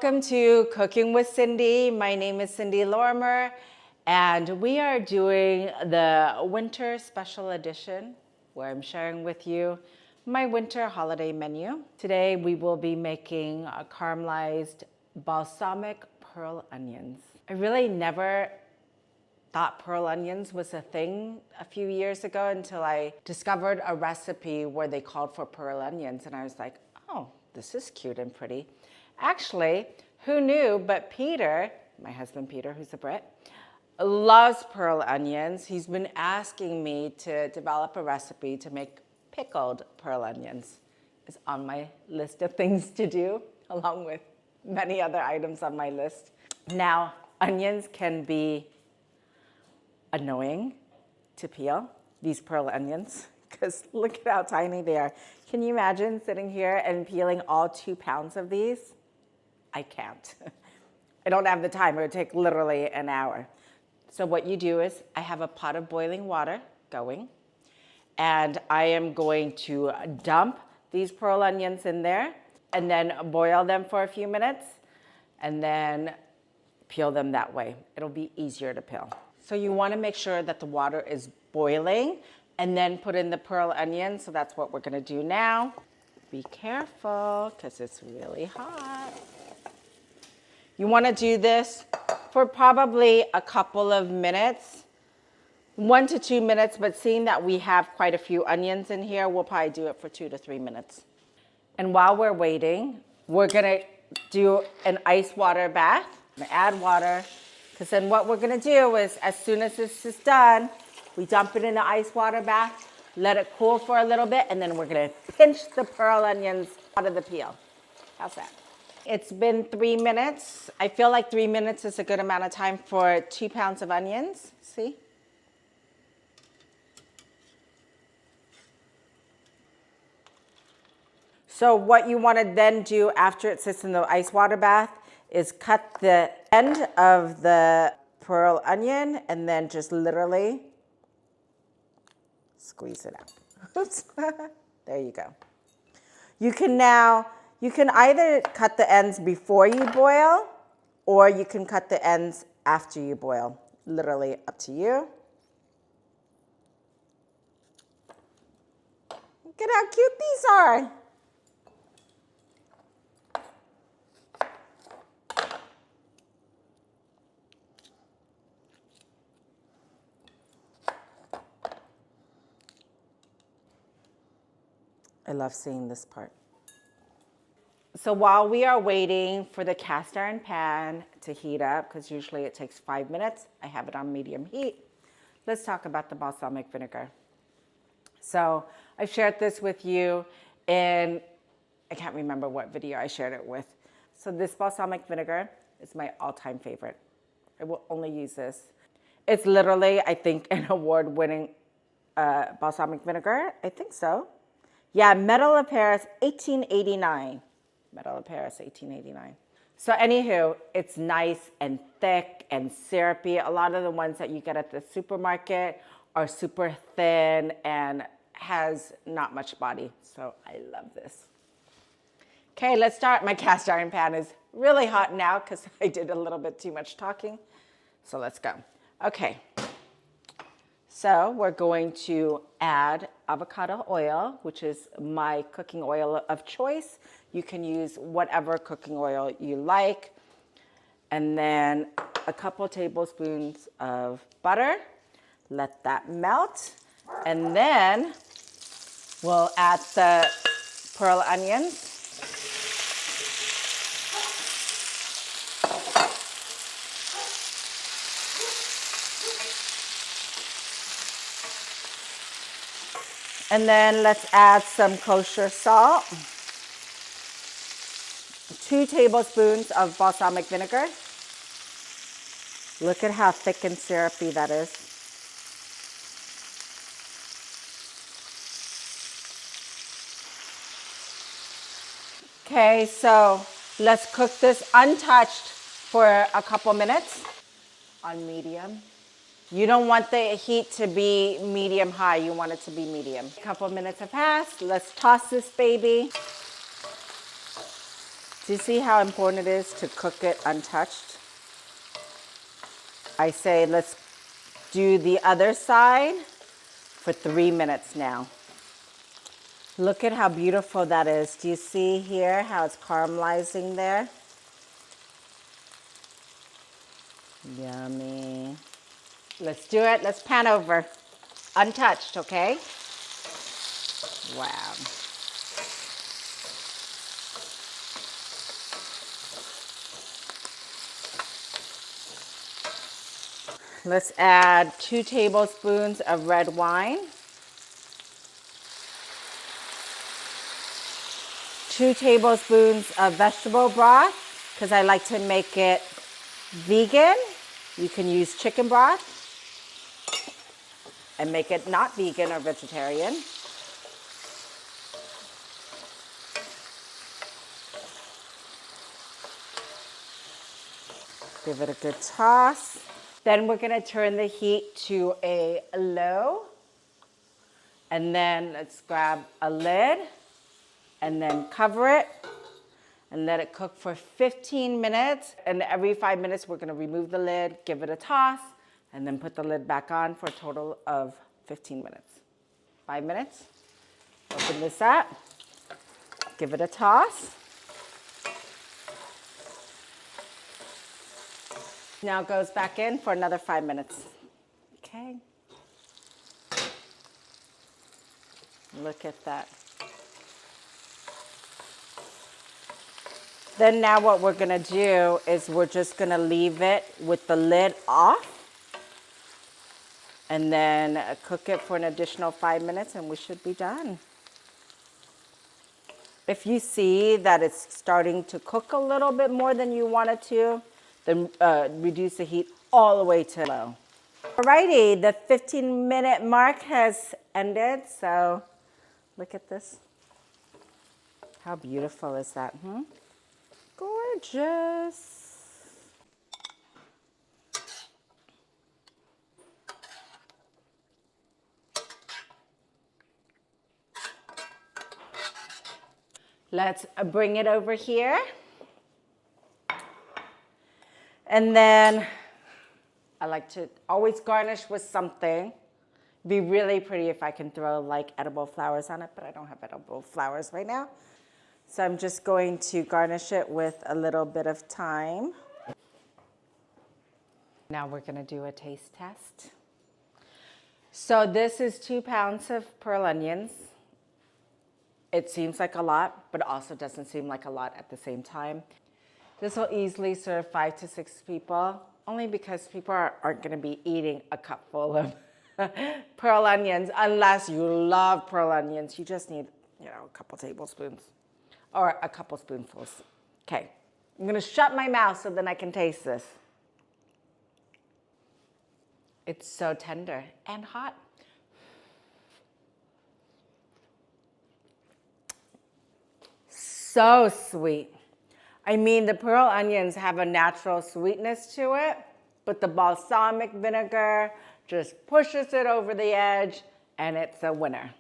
Welcome to Cooking with Cindy. My name is Cindy Lorimer, and we are doing the winter special edition where I'm sharing with you my winter holiday menu. Today we will be making caramelized balsamic pearl onions. I really never thought pearl onions was a thing a few years ago until I discovered a recipe where they called for pearl onions, and I was like, oh, this is cute and pretty. Actually, who knew, but Peter, my husband Peter, who's a Brit, loves pearl onions. He's been asking me to develop a recipe to make pickled pearl onions. It's on my list of things to do, along with many other items on my list. Now, onions can be annoying to peel, these pearl onions, because look at how tiny they are. Can you imagine sitting here and peeling all 2 pounds of these? I can't. I don't have the time. It would take literally an hour. So what you do is I have a pot of boiling water going, and I am going to dump these pearl onions in there and then boil them for a few minutes and then peel them that way. It'll be easier to peel. So you want to make sure that the water is boiling and then put in the pearl onions. So that's what we're going to do now. Be careful because it's really hot. You want to do this for probably a couple of minutes, 1 to 2 minutes, but seeing that we have quite a few onions in here, we'll probably do it for 2 to 3 minutes. And while we're waiting, we're going to do an ice water bath. I'm going to add water, because then what we're going to do is as soon as this is done, we dump it in the ice water bath, let it cool for a little bit, and then we're going to pinch the pearl onions out of the peel. How's that? It's been 3 minutes. I feel like 3 minutes is a good amount of time for 2 pounds of onions. See? So what you want to then do after it sits in the ice water bath is cut the end of the pearl onion and then just literally squeeze it out. There you go. You can either cut the ends before you boil, or you can cut the ends after you boil. Literally up to you. Look at how cute these are. I love seeing this part. So while we are waiting for the cast iron pan to heat up, because usually it takes 5 minutes, I have it on medium heat. Let's talk about the balsamic vinegar. So I've shared this with you in, I can't remember what video I shared it with. So this balsamic vinegar is my all-time favorite. I will only use this. It's literally, I think, an award-winning balsamic vinegar. I think so. Yeah, Medal of Paris, 1889. Medal of Paris, 1889. So anywho, it's nice and thick and syrupy. A lot of the ones that you get at the supermarket are super thin and has not much body. So I love this. Okay, let's start. My cast iron pan is really hot now because I did a little bit too much talking. So let's go. Okay. So we're going to add avocado oil, which is my cooking oil of choice. You can use whatever cooking oil you like. And then a couple tablespoons of butter. Let that melt. And then we'll add the pearl onions. And then let's add some kosher salt. 2 tablespoons of balsamic vinegar. Look at how thick and syrupy that is. Okay, so let's cook this untouched for a couple minutes on medium. You don't want the heat to be medium high, you want it to be medium. A couple minutes have passed, let's toss this baby. Do you see how important it is to cook it untouched? I say let's do the other side for 3 minutes now. Look at how beautiful that is. Do you see here how it's caramelizing there? Yummy. Let's do it. Let's pan over. Untouched, okay? Wow. Let's add 2 tablespoons of red wine, 2 tablespoons of vegetable broth, because I like to make it vegan. You can use chicken broth and make it not vegan or vegetarian. Give it a good toss. Then we're gonna turn the heat to a low. And then let's grab a lid and then cover it and let it cook for 15 minutes. And every 5 minutes, we're gonna remove the lid, give it a toss, and then put the lid back on for a total of 15 minutes. 5 minutes, open this up, give it a toss. Now it goes back in for another 5 minutes. Okay. Look at that. Then now what we're gonna do is we're just gonna leave it with the lid off and then cook it for an additional 5 minutes and we should be done. If you see that it's starting to cook a little bit more than you want it to, then reduce the heat all the way to low. Alrighty, the 15-minute mark has ended, so look at this. How beautiful is that, Gorgeous. Let's bring it over here. And then I like to always garnish with something. Be really pretty if I can throw like edible flowers on it, but I don't have edible flowers right now. So I'm just going to garnish it with a little bit of thyme. Now we're gonna do a taste test. So this is 2 pounds of pearl onions. It seems like a lot, but also doesn't seem like a lot at the same time. This will easily serve 5 to 6 people, only because people aren't gonna be eating a cup full of pearl onions unless you love pearl onions. You just need, a couple tablespoons or a couple spoonfuls. Okay, I'm gonna shut my mouth so then I can taste this. It's so tender and hot. So sweet. I mean, the pearl onions have a natural sweetness to it, but the balsamic vinegar just pushes it over the edge, and it's a winner.